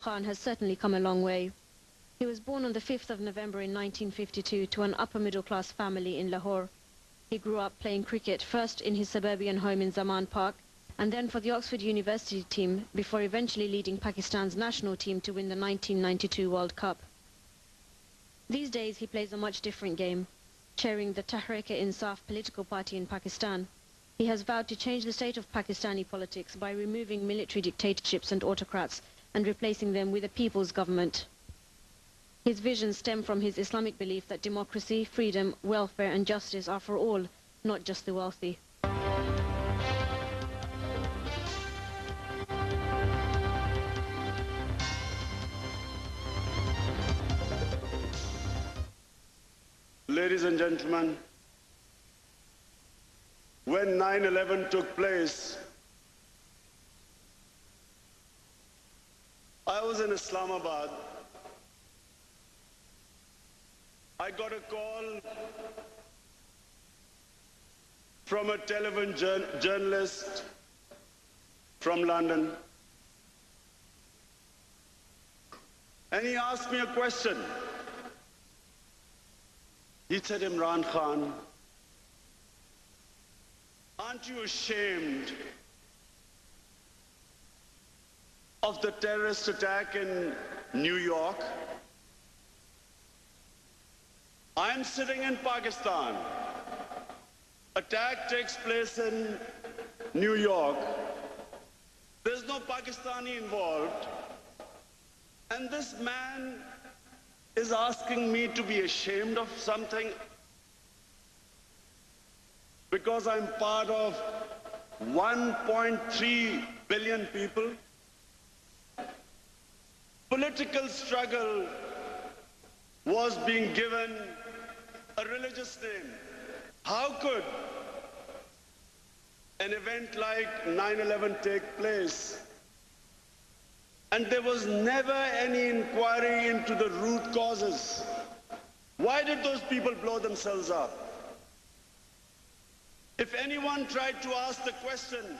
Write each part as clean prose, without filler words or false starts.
Khan has certainly come a long way. He was born on the 5th of November in 1952 to an upper-middle-class family in Lahore. He grew up playing cricket, first in his suburban home in Zaman Park, and then for the Oxford University team, before eventually leading Pakistan's national team to win the 1992 World Cup. These days he plays a much different game, chairing the Tehreek-e-Insaf political party in Pakistan. He has vowed to change the state of Pakistani politics by removing military dictatorships and autocrats and replacing them with a people's government. His visions stem from his Islamic belief that democracy, freedom, welfare and justice are for all, not just the wealthy. Ladies and gentlemen, when 9/11 took place, I was in Islamabad. I got a call from a television journalist from London, and he asked me a question. He said, "Imran Khan, aren't you ashamed of the terrorist attack in New York? I'm sitting in Pakistan. Attack takes place in New York. There's no Pakistani involved. And this man is asking me to be ashamed of something because I'm part of 1.3 billion people. Political struggle was being given a religious name. How could an event like 9/11 take place? And there was never any inquiry into the root causes. Why did those people blow themselves up? If anyone tried to ask the question,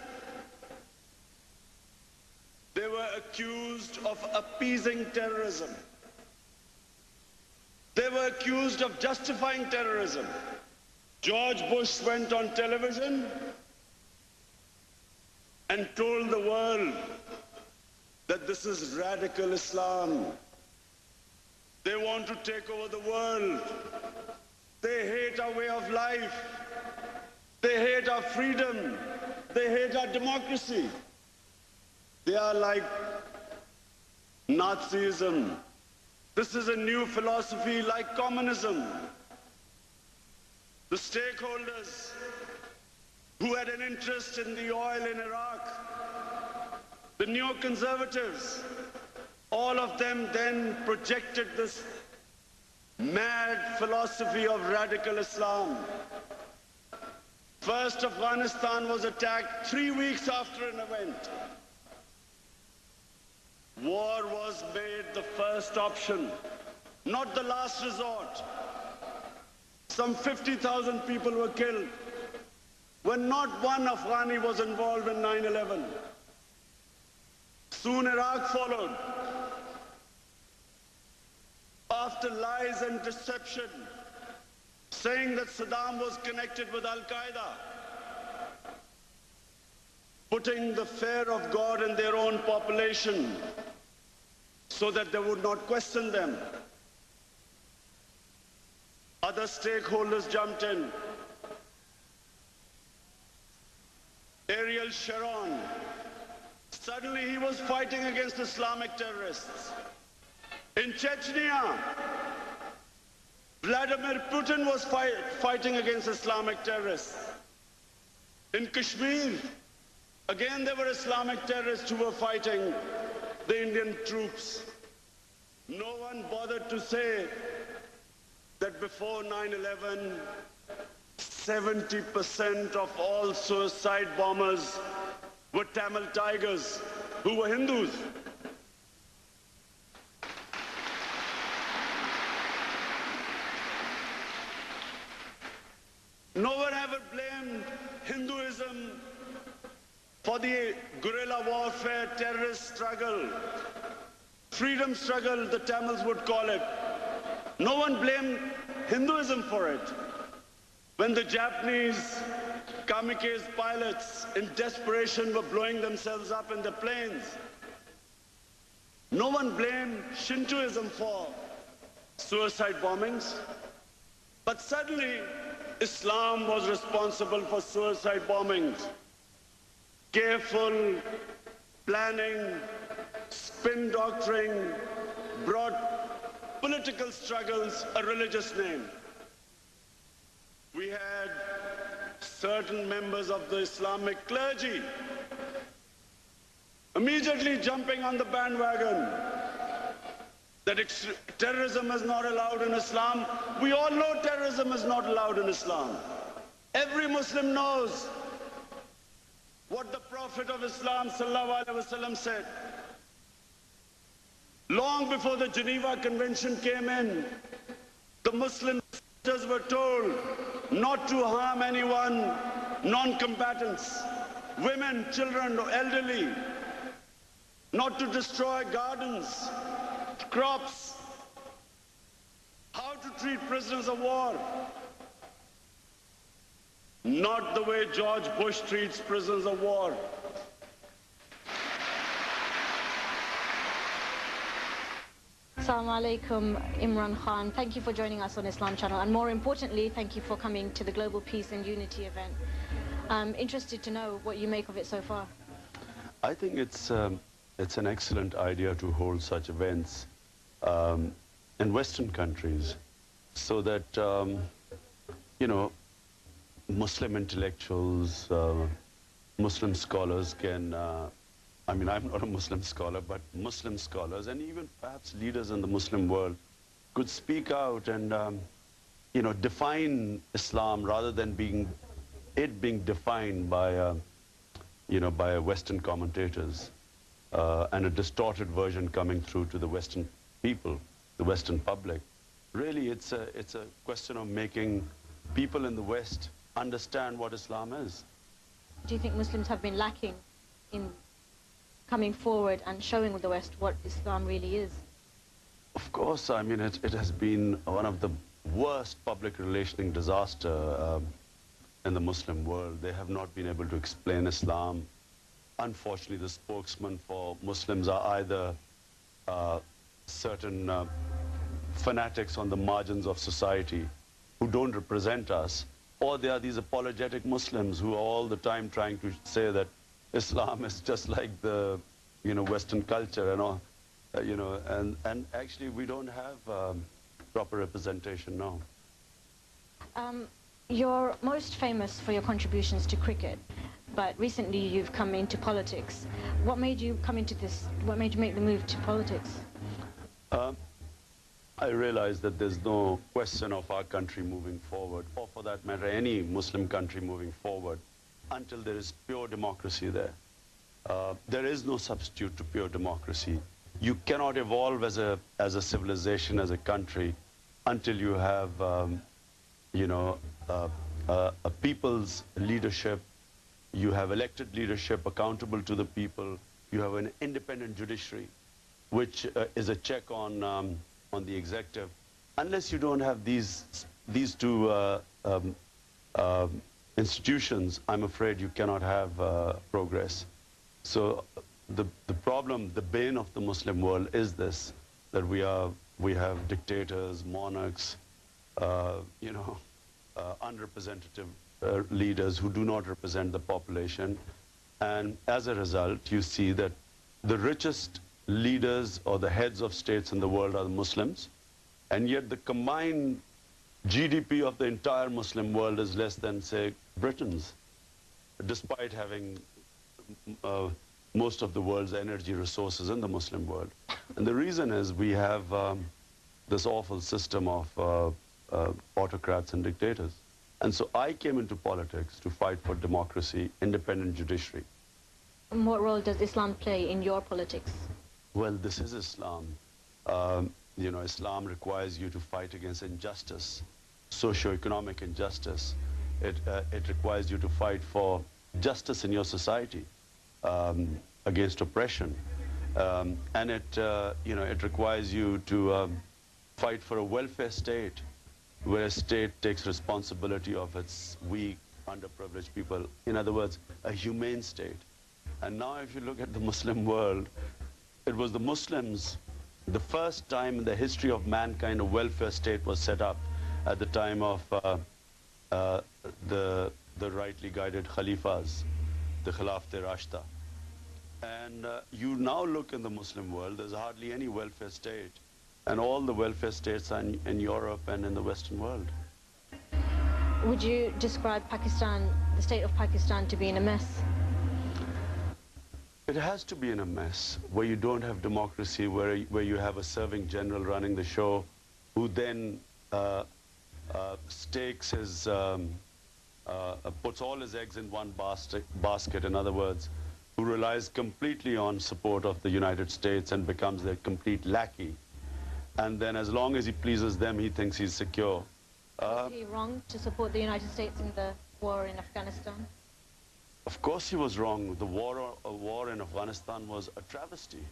they were accused of appeasing terrorism. They were accused of justifying terrorism. George Bush went on television and told the world that this is radical Islam. They want to take over the world. They hate our way of life. They hate our freedom. They hate our democracy. They are like Nazism. This is a new philosophy like communism. The stakeholders who had an interest in the oil in Iraq, the neoconservatives, all of them then projected this mad philosophy of radical Islam. First, Afghanistan was attacked 3 weeks after an event. War was made the first option, not the last resort. Some 50,000 people were killed when not one Afghani was involved in 9/11. Soon Iraq followed. After lies and deception, saying that Saddam was connected with Al-Qaeda, putting the fear of God in their own population so that they would not question them. Other stakeholders jumped in. Ariel Sharon, suddenly he was fighting against Islamic terrorists. In Chechnya, Vladimir Putin was fighting against Islamic terrorists. In Kashmir, again there were Islamic terrorists who were fighting the Indian troops. No one bothered to say that before 9/11, 70% of all suicide bombers were Tamil Tigers who were Hindus. No one ever blamed Hinduism for the guerrilla warfare terrorist struggle freedom struggle, the Tamils would call it. No one blamed Hinduism for it. When the Japanese kamikaze pilots in desperation were blowing themselves up in the planes, no one blamed Shintoism for suicide bombings. But suddenly, Islam was responsible for suicide bombings. Careful planning, spin doctoring brought political struggles a religious name. We had certain members of the Islamic clergy immediately jumping on the bandwagon that terrorism is not allowed in Islam. We all know terrorism is not allowed in Islam. Every Muslim knows what the Prophet of Islam sallallahu alaihi wasallam said. Long before the Geneva Convention came in, the Muslim sisters were told not to harm anyone, non-combatants, women, children, elderly, not to destroy gardens, crops, how to treat prisoners of war. Not the way George Bush treats prisoners of war. Assalamu alaikum, Imran Khan. Thank you for joining us on Islam Channel, and more importantly, thank you for coming to the Global Peace and Unity event. I'm interested to know what you make of it so far. I think it's an excellent idea to hold such events in Western countries, so that Muslim intellectuals, Muslim scholars can, I mean, I'm not a Muslim scholar, but Muslim scholars and even perhaps leaders in the Muslim world could speak out and, define Islam rather than being defined by, by Western commentators and a distorted version coming through to the Western people, the Western public. Really, it's a question of making people in the West understand what Islam is. Do you think Muslims have been lacking in coming forward and showing the West what Islam really is? Of course, I mean, it has been one of the worst public relationing disaster in the Muslim world. They have not been able to explain Islam. Unfortunately, the spokesmen for Muslims are either certain fanatics on the margins of society who don't represent us, or they are these apologetic Muslims who are all the time trying to say that Islam is just like the, Western culture and all, and actually we don't have proper representation now. You're most famous for your contributions to cricket, but recently you've come into politics. What made you come into this? What made you make the move to politics? I realize that there's no question of our country moving forward, or for that matter, any Muslim country moving forward, until there is pure democracy there. There is no substitute to pure democracy. You cannot evolve as a civilization, as a country, until you have, a people's leadership. You have elected leadership accountable to the people. You have an independent judiciary, which is a check on the executive. Unless you don't have these two institutions, I'm afraid you cannot have progress. So the problem, the bane of the Muslim world is this, that we have dictators, monarchs, unrepresentative leaders who do not represent the population. And as a result, you see that the richest leaders or the heads of states in the world are the Muslims, and yet the combined GDP of the entire Muslim world is less than, say, Britain's, despite having most of the world's energy resources in the Muslim world. And the reason is we have this awful system of autocrats and dictators. And so I came into politics to fight for democracy, independent judiciary. And what role does Islam play in your politics? Well, this is Islam. Islam requires you to fight against injustice, socio-economic injustice. It requires you to fight for justice in your society, against oppression. And it requires you to fight for a welfare state, where a state takes responsibility of its weak, underprivileged people. In other words, a humane state. And now if you look at the Muslim world, it was the Muslims, the first time in the history of mankind, a welfare state was set up at the time of the rightly guided Khalifas, the Khilafat-e-Rashida. And you now look in the Muslim world, there's hardly any welfare state. And all the welfare states are in Europe and in the Western world. Would you describe Pakistan, the state of Pakistan, to be in a mess? It has to be in a mess, where you don't have democracy, where you have a serving general running the show, who then stakes his, puts all his eggs in one basket, in other words, who relies completely on support of the United States and becomes their complete lackey. And then as long as he pleases them, he thinks he's secure. Was he wrong to support the United States in the war in Afghanistan? Of course he was wrong. The war in Afghanistan was a travesty.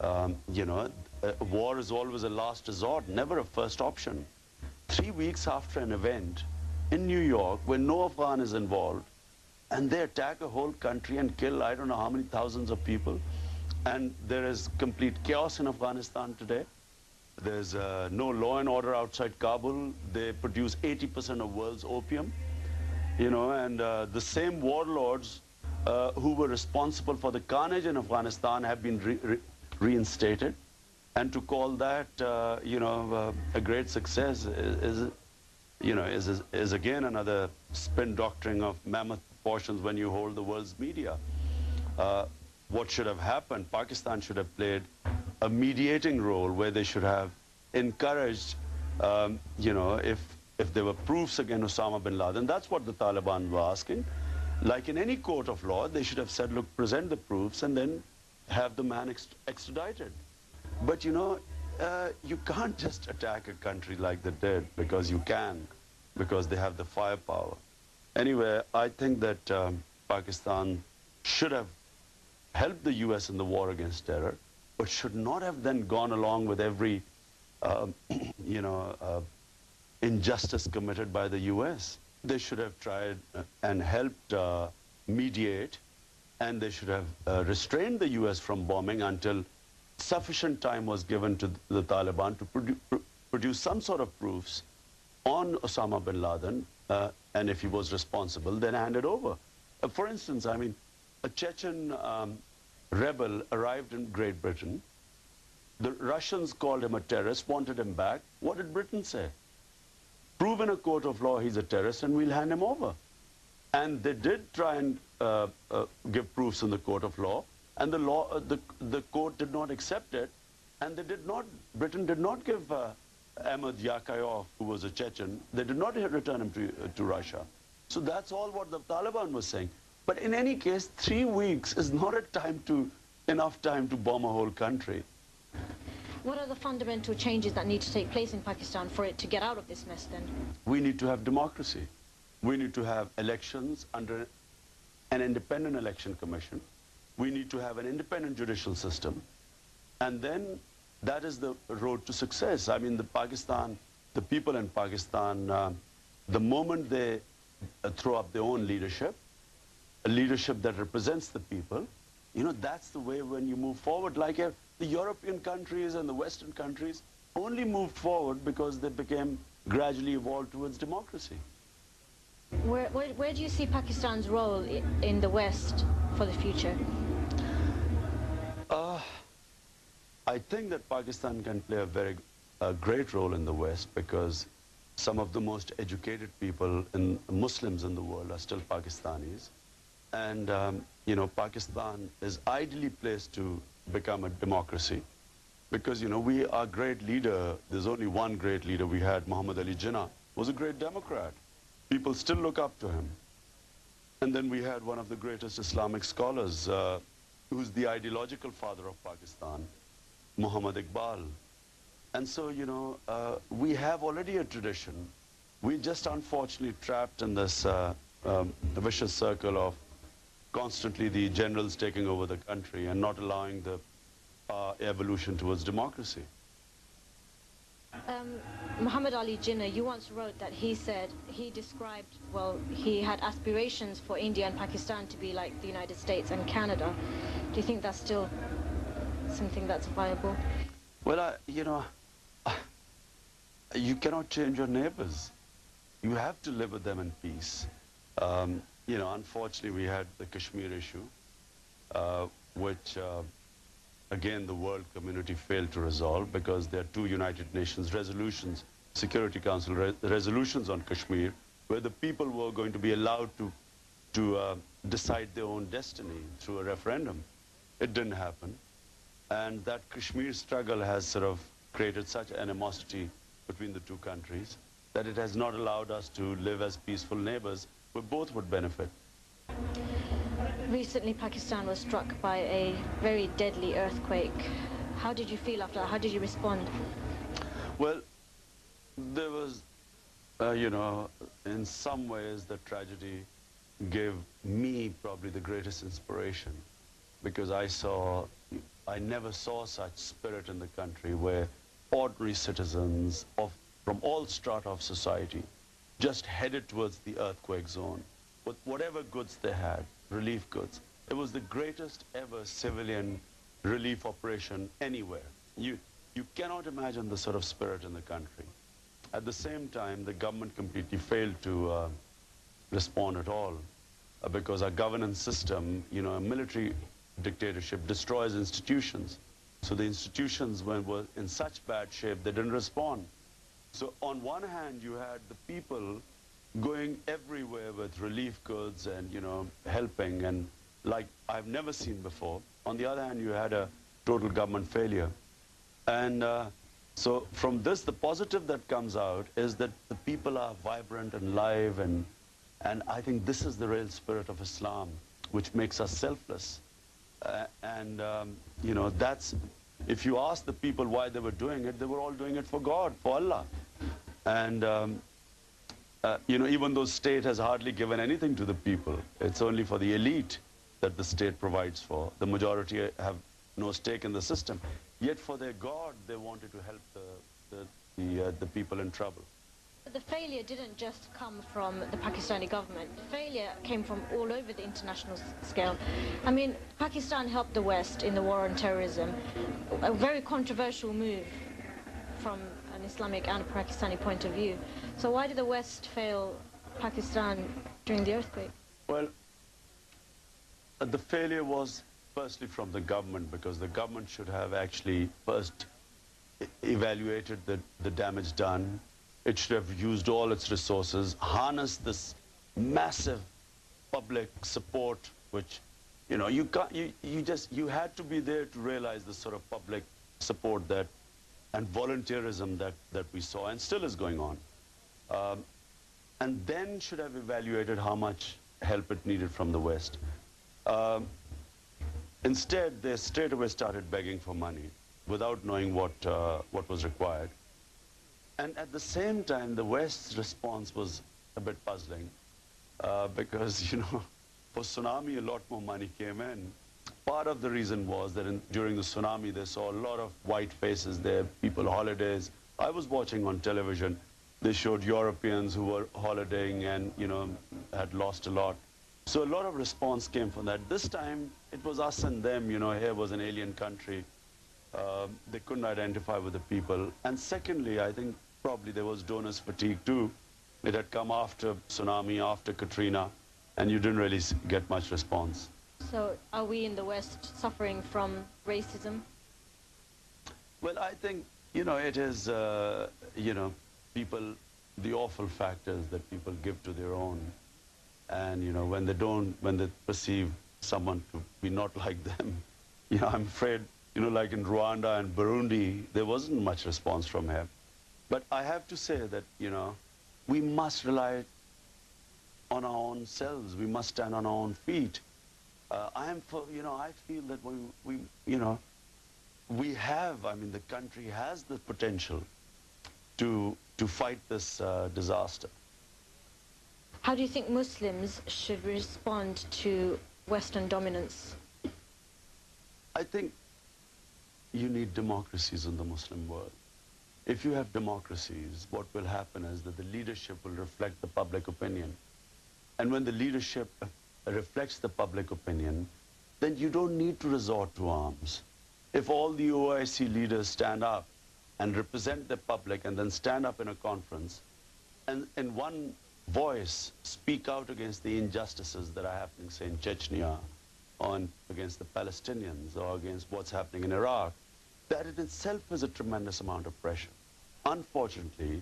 War is always a last resort, never a first option. 3 weeks after an event in New York, where no Afghan is involved, and they attack a whole country and kill I don't know how many thousands of people, and there is complete chaos in Afghanistan today. There's no law and order outside Kabul. They produce 80% of world's opium, and the same warlords who were responsible for the carnage in Afghanistan have been reinstated. And to call that, a great success is again another spin doctrine of mammoth proportions when you hold the world's media. What should have happened? Pakistan should have played a mediating role, where they should have encouraged, if there were proofs against Osama bin Laden. That's what the Taliban were asking. Like in any court of law, they should have said, look, present the proofs and then have the man extradited. But you can't just attack a country like they did because you can, because they have the firepower. Anyway, I think that Pakistan should have helped the US in the war against terror, but should not have then gone along with every, injustice committed by the US. They should have tried and helped mediate, and they should have restrained the US from bombing until sufficient time was given to the Taliban to produce some sort of proofs on Osama bin Laden, and if he was responsible, then hand it over. For instance, I mean, a Chechen rebel arrived in Great Britain. The Russians called him a terrorist, wanted him back. What did Britain say? Prove in a court of law he's a terrorist and we'll hand him over. And they did try and give proofs in the court of law, and the court did not accept it, and Britain did not give Ahmed Yakayov, who was a Chechen, they did not return him to Russia. So that's all what the Taliban was saying. But in any case, 3 weeks is not enough time to bomb a whole country. What are the fundamental changes that need to take place in Pakistan for it to get out of this mess then? We need to have democracy. We need to have elections under an independent election commission. We need to have an independent judicial system. And then that is the road to success. I mean, the people in Pakistan, the moment they throw up their own leadership, a leadership that represents the people, that's the way when you move forward. Like the European countries and the Western countries only moved forward because they became gradually evolved towards democracy. Where do you see Pakistan's role in the West for the future? I think that Pakistan can play a great role in the West, because some of the most educated people, Muslims in the world, are still Pakistanis. And, Pakistan is ideally placed to become a democracy, because, our great leader, there's only one great leader we had, Muhammad Ali Jinnah, was a great Democrat. People still look up to him. And then we had one of the greatest Islamic scholars, who's the ideological father of Pakistan, Muhammad Iqbal. And so, we have already a tradition. We're just unfortunately trapped in this vicious circle of constantly the generals taking over the country and not allowing the evolution towards democracy. Muhammad Ali Jinnah, you once wrote that he described, well, he had aspirations for India and Pakistan to be like the United States and Canada. Do you think that's still something that's viable? Well, you cannot change your neighbors. You have to live with them in peace. Unfortunately, we had the Kashmir issue, which, again, the world community failed to resolve because there are two United Nations resolutions, Security Council resolutions on Kashmir, where the people were going to be allowed to decide their own destiny through a referendum. It didn't happen. And that Kashmir struggle has sort of created such animosity between the two countries that it has not allowed us to live as peaceful neighbors where both would benefit. Recently, Pakistan was struck by a very deadly earthquake. How did you feel after that? How did you respond? Well, there was, in some ways the tragedy gave me probably the greatest inspiration, because I never saw such spirit in the country where ordinary citizens from all strata of society just headed towards the earthquake zone with whatever goods they had, relief goods. It was the greatest ever civilian relief operation anywhere. You cannot imagine the sort of spirit in the country. At the same time, the government completely failed to respond at all because our governance system, a military dictatorship destroys institutions. So the institutions were in such bad shape, they didn't respond. So on one hand, you had the people going everywhere with relief goods and, helping, and like I've never seen before. On the other hand, you had a total government failure. And so from this, the positive that comes out is that the people are vibrant and live, and I think this is the real spirit of Islam, which makes us selfless. That's, if you ask the people why they were doing it, they were all doing it for God, for Allah. And even though state has hardly given anything to the people, it's only for the elite that the state provides for. The majority have no stake in the system. Yet for their God, they wanted to help the people in trouble. But the failure didn't just come from the Pakistani government. The failure came from all over the international scale. I mean, Pakistan helped the West in the war on terrorism, a very controversial move from an Islamic and Pakistani point of view. So why did the West fail Pakistan during the earthquake? Well, the failure was firstly from the government, because the government should have actually first evaluated the damage done. It should have used all its resources, harnessed this massive public support, which, you had to be there to realize the sort of public support and volunteerism that we saw and still is going on. And then should have evaluated how much help it needed from the West. Instead, they straight away started begging for money without knowing what was required. And at the same time, the West's response was a bit puzzling because, for tsunami, a lot more money came in. Part of the reason was that during the tsunami, they saw a lot of white faces there, people holidays. I was watching on television. They showed Europeans who were holidaying and, had lost a lot. So a lot of response came from that. This time, it was us and them, here was an alien country. They couldn't identify with the people. And secondly, I think probably there was donors fatigue too. It had come after tsunami, after Katrina, and you didn't really get much response. So are we in the West suffering from racism? Well, I think, it is, people, the awful factors that people give to their own. And, when they perceive someone to be not like them, I'm afraid, like in Rwanda and Burundi, there wasn't much response from him. But I have to say that, we must rely on our own selves. We must stand on our own feet. I feel that we have, the country has the potential to fight this disaster. How do you think Muslims should respond to Western dominance? I think you need democracies in the Muslim world. If you have democracies, what will happen is that the leadership will reflect the public opinion. And when the leadership reflects the public opinion, then you don't need to resort to arms. If all the OIC leaders stand up and represent the public and then stand up in a conference and in one voice speak out against the injustices that are happening, say, in Chechnya, or against the Palestinians, or against what's happening in Iraq, that in itself is a tremendous amount of pressure. Unfortunately,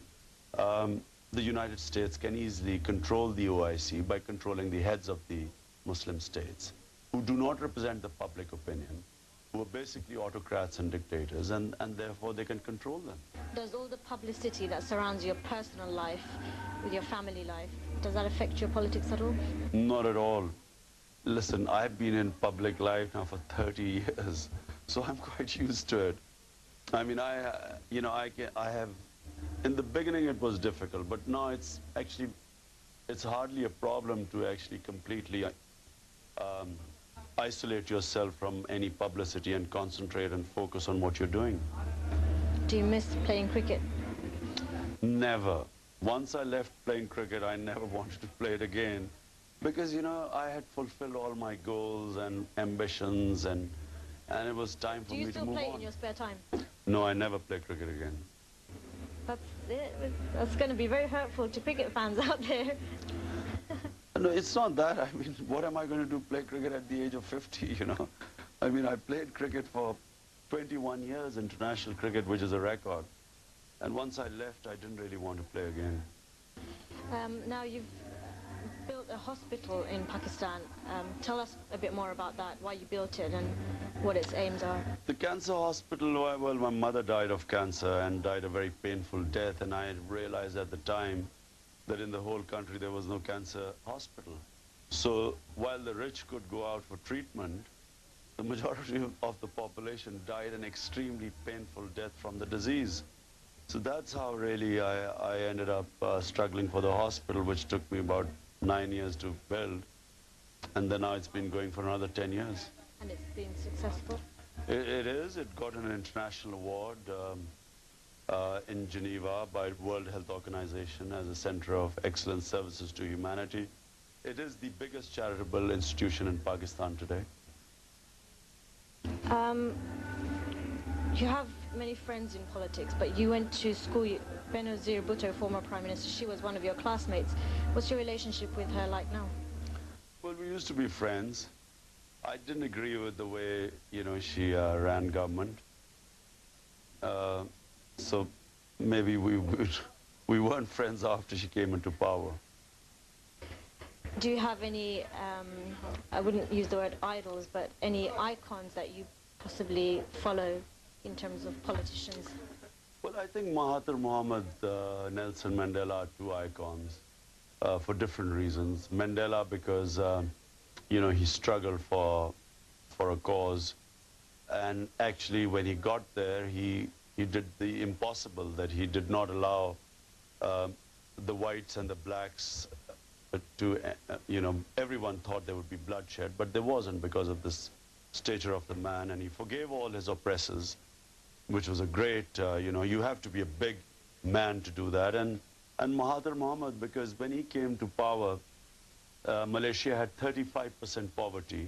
the United States can easily control the OIC by controlling the heads of the Muslim states, who do not represent the public opinion, who are basically autocrats and dictators, and therefore they can control them. Does all the publicity that surrounds your personal life with your family life, does that affect your politics at all? Not at all. Listen, I've been in public life now for 30 years, so I'm quite used to it. I mean, I have, in the beginning it was difficult, but now it's hardly a problem to actually completely isolate yourself from any publicity and concentrate and focus on what you're doing. Do you miss playing cricket? Never. Once I left playing cricket, I never wanted to play it again. Because, you know, I had fulfilled all my goals and ambitions, and it was time for me to move on. Do you still play in your spare time? No, I never play cricket again. That's going to be very hurtful to cricket fans out there. No, it's not that. I mean, what am I going to do, play cricket at the age of 50, you know? I mean, I played cricket for 21 years, international cricket, which is a record. And once I left, I didn't really want to play again. Now, you've built a hospital in Pakistan. Tell us a bit more about that, why you built it and what its aims are. The cancer hospital, well, my mother died of cancer and died a very painful death, and I realized at the time that in the whole country there was no cancer hospital. So while the rich could go out for treatment, the majority of the population died an extremely painful death from the disease. So that's how really I ended up struggling for the hospital, which took me about 9 years to build. And then now it's been going for another 10 years. And it's been successful? It is. It got an international award in Geneva by World Health Organization as a center of excellent services to humanity. It is the biggest charitable institution in Pakistan today. You have many friends in politics, but you went to school. Benazir Bhutto, former Prime Minister, she was one of your classmates. What's your relationship with her like now? Well, we used to be friends. I didn't agree with the way, you know, she ran government. So maybe we weren't friends after she came into power. Do you have any, I wouldn't use the word idols, but any icons that you possibly follow in terms of politicians? Well, I think Mahathir Mohamad, Nelson Mandela are two icons for different reasons. Mandela because, you know, he struggled for a cause, and actually when he got there, he did the impossible, that he did not allow the whites and the blacks to, you know, everyone thought there would be bloodshed, but there wasn't because of this stature of the man, and he forgave all his oppressors, which was a great, you know, you have to be a big man to do that. And Mahathir Mohamad, because when he came to power, Malaysia had 35% poverty.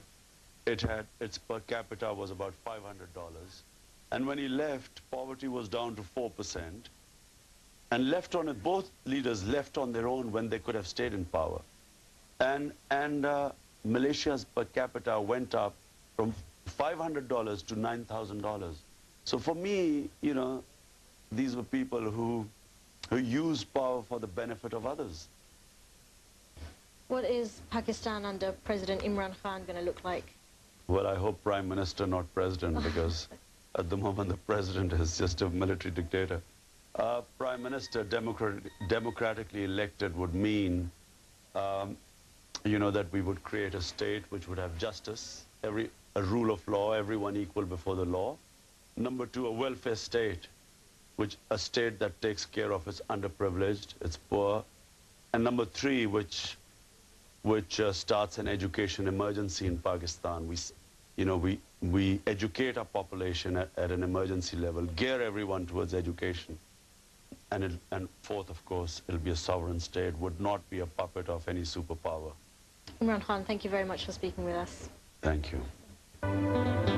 Its per capita was about $500. And when he left, poverty was down to 4%. And left on it, both leaders left on their own when they could have stayed in power. And Malaysia's per capita went up from $500 to $9,000. So for me, you know, these were people who used power for the benefit of others. What is Pakistan under President Imran Khan going to look like? Well, I hope Prime Minister, not President, because at the moment the President is just a military dictator. Prime Minister, democratically elected, would mean, you know, that we would create a state which would have justice, a rule of law, everyone equal before the law. Number two, a welfare state, a state that takes care of its underprivileged, its poor. And number three, which starts an education emergency in Pakistan. we educate our population at an emergency level, gear everyone towards education. And fourth, of course, it'll be a sovereign state, would not be a puppet of any superpower. Imran Khan, thank you very much for speaking with us. Thank you.